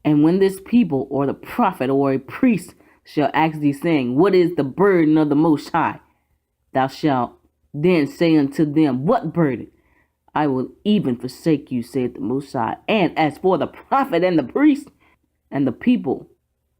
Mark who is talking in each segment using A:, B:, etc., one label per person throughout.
A: And when this people or the prophet or a priest shall ask thee, saying, what is the burden of the Most High? Thou shalt then say unto them, what burden? I will even forsake you, saith the Most High. And as for the prophet and the priest and the people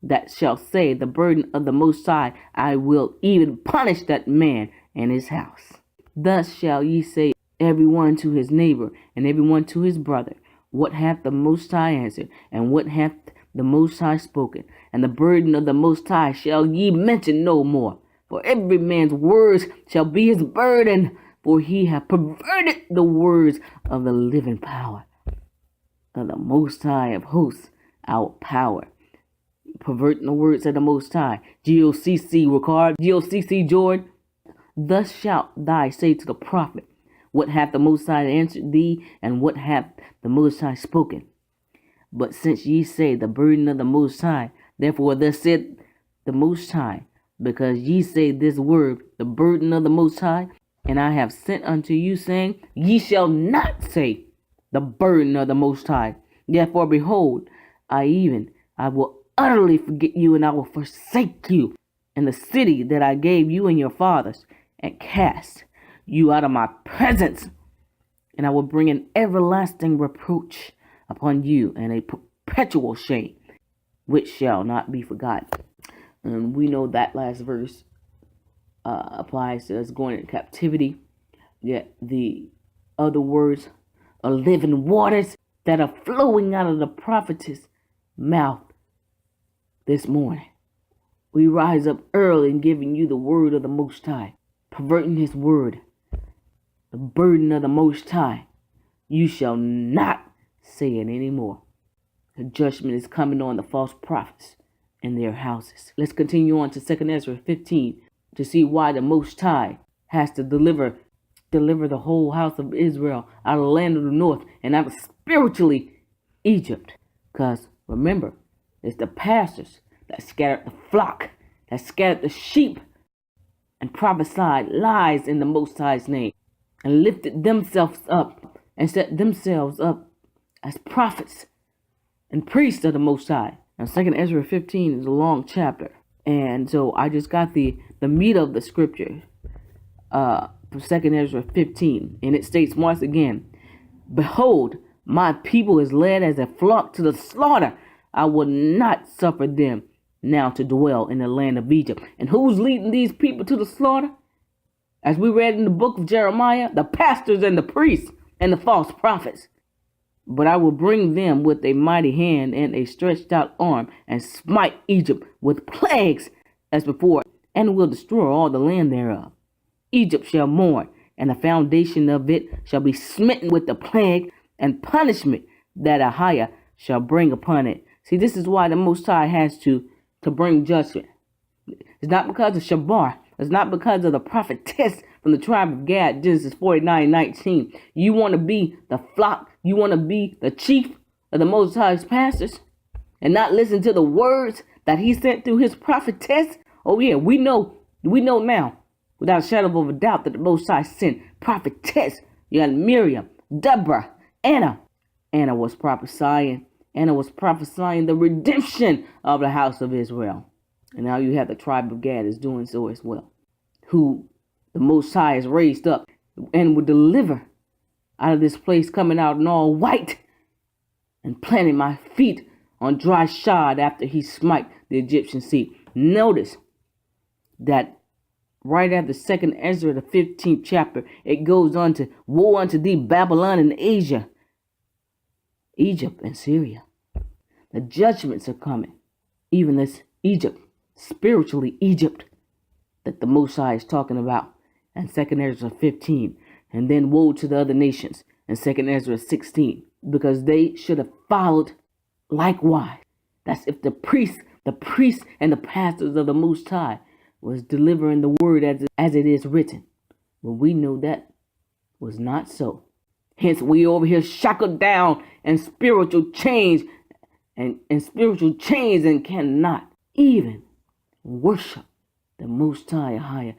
A: that shall say the burden of the Most High, I will even punish that man and his house. Thus shall ye say, every one to his neighbor and every one to his brother, what hath the Most High answered, and what hath the Most High spoken? And the burden of the Most High shall ye mention no more. For every man's words shall be his burden, for he hath perverted the words of the living power of the Most High of hosts, our power. Perverting the words of the Most High. Gocc Ricard, Gocc Jordan. Thus shalt thou say to the prophet, what hath the Most High answered thee, and what hath the Most High spoken? But since ye say the burden of the Most High, therefore thus said the Most High, because ye say this word, the burden of the Most High, and I have sent unto you, saying, ye shall not say the burden of the Most High. Therefore, behold, I will utterly forget you, and I will forsake you in the city that I gave you and your fathers, and cast you out of my presence. And I will bring an everlasting reproach upon you, and a perpetual shame, which shall not be forgotten. And we know that last verse applies to us going into captivity. Yet the other words are living waters that are flowing out of the prophetess' mouth this morning. We rise up early and giving you the word of the Most High, perverting his word, the burden of the Most High. You shall not say it anymore. The judgment is coming on the false prophets and their houses. Let's continue on to 2 Ezra 15 to see why the Most High has to deliver the whole house of Israel out of the land of the north and out of spiritually Egypt. Because remember, it's the pastors that scattered the flock, that scattered the sheep, and prophesied lies in the Most High's name, and lifted themselves up and set themselves up as prophets and priests of the Most High. Now, 2 Ezra 15 is a long chapter, and so I just got the meat of the scripture from 2 Ezra 15, and it states once again, behold, my people is led as a flock to the slaughter. I will not suffer them now to dwell in the land of Egypt. And who's leading these people to the slaughter? As we read in the book of Jeremiah, the pastors and the priests and the false prophets. But I will bring them with a mighty hand and a stretched out arm, and smite Egypt with plagues as before, and will destroy all the land thereof. Egypt shall mourn, and the foundation of it shall be smitten with the plague and punishment that Ahiah shall bring upon it. See, this is why the Most High has to bring judgment. It's not because of Shabar. It's not because of the prophetess from the tribe of Gad, Genesis 49:19. You want to be the flock. You want to be the chief of the Most High's pastors and not listen to the words that he sent through his prophetess. Oh yeah, we know now, without a shadow of a doubt, that the Most High sent prophetess. You had Miriam, Deborah, Anna. Anna was prophesying the redemption of the house of Israel. And now you have the tribe of Gad is doing so as well, who the Most High has raised up and will deliver out of this place, coming out in all white and planting my feet on dry shod after he smite the Egyptian sea. Notice that right after 2 Ezra, the 15th chapter, it goes on to, woe unto thee, Babylon and Asia, Egypt and Syria. The judgments are coming. Even this Egypt, spiritually Egypt, that the Most High is talking about in 2 Ezra 15. And then woe to the other nations in 2 Ezra 16. Because they should have followed likewise. That's if the priests and the pastors of the Most High was delivering the word as it is written. But we know that was not so. Hence, we over here shackled down in spiritual chains and cannot even worship the Most High Ahiah.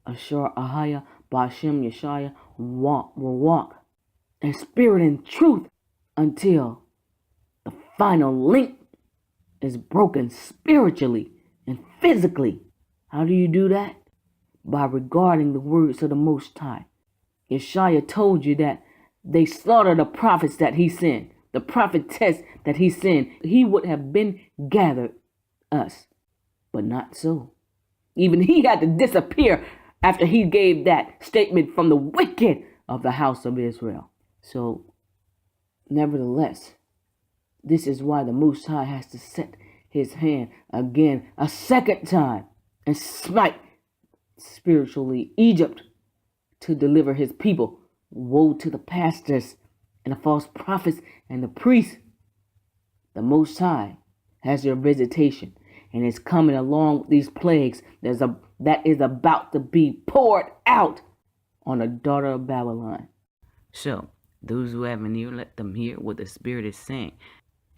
A: Ashar Ahiah, Ba'ashem Yeshaya will walk in spirit and truth until the final link is broken spiritually and physically. How do you do that? By regarding the words of the Most High. Yeshua told you that they slaughtered the prophets that he sent, the prophetess that he sent. He would have been gathered us, but not so. Even he had to disappear after he gave that statement from the wicked of the house of Israel. So, nevertheless, this is why the Most High has to set his hand again a second time and smite spiritually Egypt to deliver his people. Woe to the pastors and the false prophets and the priests. The Most High has your visitation and is coming along with these plagues that is about to be poured out on the daughter of Babylon. So, those who have an ear, let them hear what the Spirit is saying.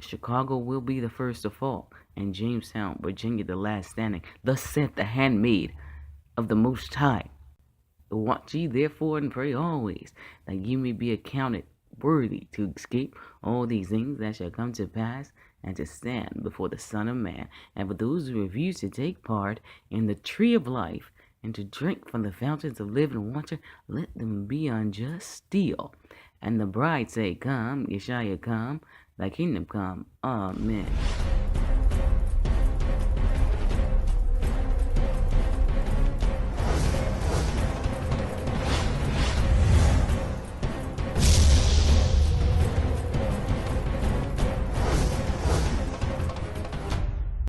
A: Chicago will be the first to fall, and Jamestown, Virginia, the last standing. Thus saith the handmaid of the Most High. Watch ye therefore and pray always, that ye may be accounted worthy to escape all these things that shall come to pass, and to stand before the Son of Man. And for those who refuse to take part in the tree of life, and to drink from the fountains of living water, let them be unjust still. And the bride say, Come, Yeshua, come, thy kingdom come. Amen.